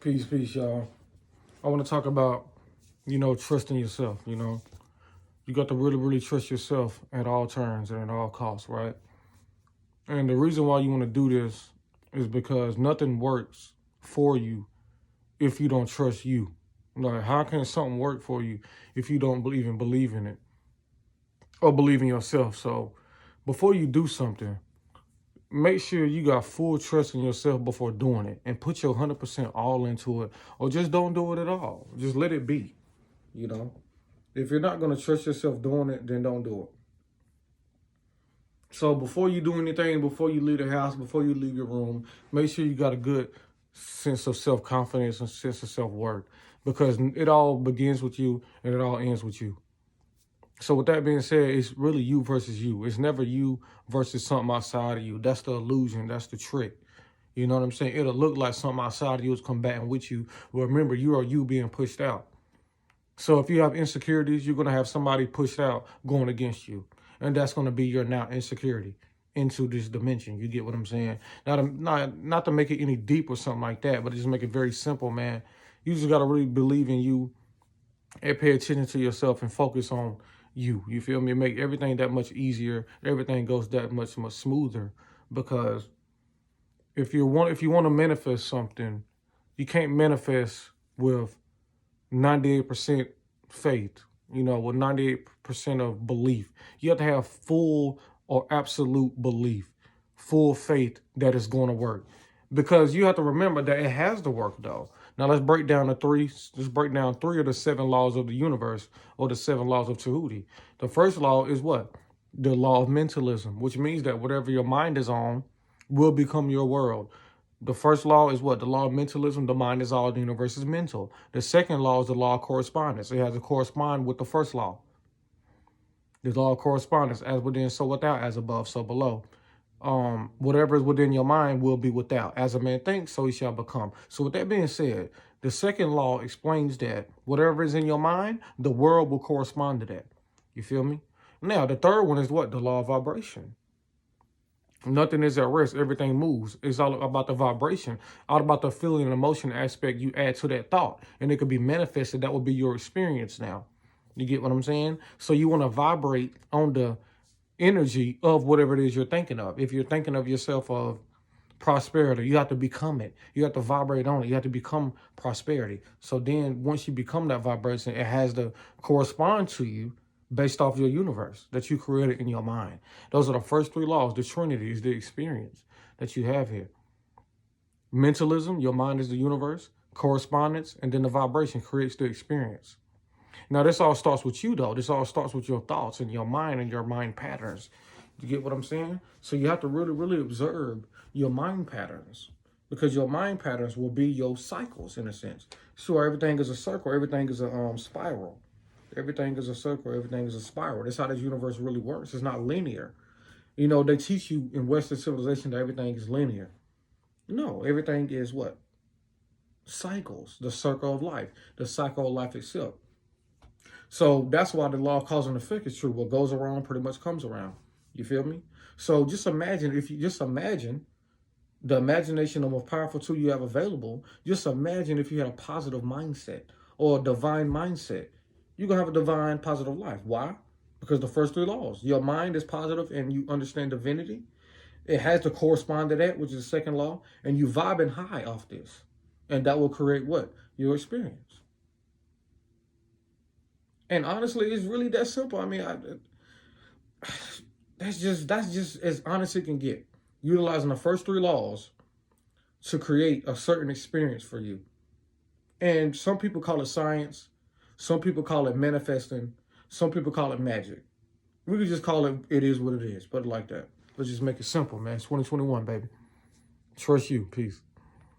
Peace, y'all. I want to talk about, trusting yourself, You got to really trust yourself at all turns and at all costs, right? And the reason why you want to do this is because nothing works for you if you don't trust you. Like, how can something work for you if you don't even believe in it or believe in yourself? So before you do something, make sure you got full trust in yourself before doing it and put your 100% all into it, or just don't do it at all. Just let it be, you know? If you're not going to trust yourself doing it, then don't do it. So before you do anything, before you leave the house, before you leave your room, make sure you got a good sense of self-confidence and sense of self-worth, because it all begins with you and it all ends with you. So with that being said, it's really you versus you. It's never you versus something outside of you. That's the illusion. That's the trick. You know what I'm saying? It'll look like something outside of you is combating with you. Well, remember, you are you being pushed out. So if you have insecurities, you're going to have somebody pushed out going against you. And that's going to be your now insecurity into this dimension. You get what I'm saying? Not to make it any deep or something like that, but just make it very simple, man. You just got to really believe in you and pay attention to yourself and focus on you. You feel me? Make everything that much easier. Everything goes that much smoother, because if you want to manifest something, you can't manifest with 98% faith, with 98% of belief. You have to have full or absolute belief, full faith that it's going to work. Because you have to remember that it has to work, though. Now let's break down three of the 7 laws of the universe, or the 7 laws of Tahuti. The first law is what? The law of mentalism, which means that whatever your mind is on will become your world. The first law is what? The law of mentalism. The mind is all, the universe is mental. The second law is the law of correspondence. It has to correspond with the first law. The law of correspondence, as within, so without, as above, so below. Whatever is within your mind will be without. As a man thinks, so he shall become. So with that being said, the second law explains that whatever is in your mind, the world will correspond to that. You feel me? Now, the third one is what? The law of vibration. Nothing is at rest. Everything moves. It's all about the vibration, all about the feeling and emotion aspect you add to that thought. And it could be manifested. That would be your experience now. You get what I'm saying? So you want to vibrate on the energy of whatever it is you're thinking of. If you're thinking of yourself of prosperity, you have to become it. You have to vibrate on it. You have to become prosperity. So then once you become that vibration, it has to correspond to you based off your universe that you created in your mind. Those are the first 3 laws. The Trinity is the experience that you have here. Mentalism, your mind is the universe. Correspondence, and then the vibration creates the experience. Now, this all starts with you, though. This all starts with your thoughts and your mind and your mind patterns. You get what I'm saying? So you have to really observe your mind patterns, because your mind patterns will be your cycles, in a sense. Sure, everything is a circle. Everything is a spiral. Everything is a circle. Everything is a spiral. That's how this universe really works. It's not linear. They teach you in Western civilization that everything is linear. No, everything is what? Cycles. The circle of life. The cycle of life itself. So that's why the law of cause and effect is true. What goes around pretty much comes around. You feel me? So just imagine, the imagination, the most powerful tool you have available. Just imagine if you had a positive mindset or a divine mindset. You're going to have a divine, positive life. Why? Because the first 3 laws. Your mind is positive and you understand divinity. It has to correspond to that, which is the second law. And you vibing high off this. And that will create what? Your experience. And honestly, it's really that simple. I mean, that's just as honest as it can get. Utilizing the first 3 laws to create a certain experience for you. And some people call it science. Some people call it manifesting. Some people call it magic. We could just call it is what it is. Put it like that. Let's just make it simple, man. It's 2021, baby. Trust you. Peace.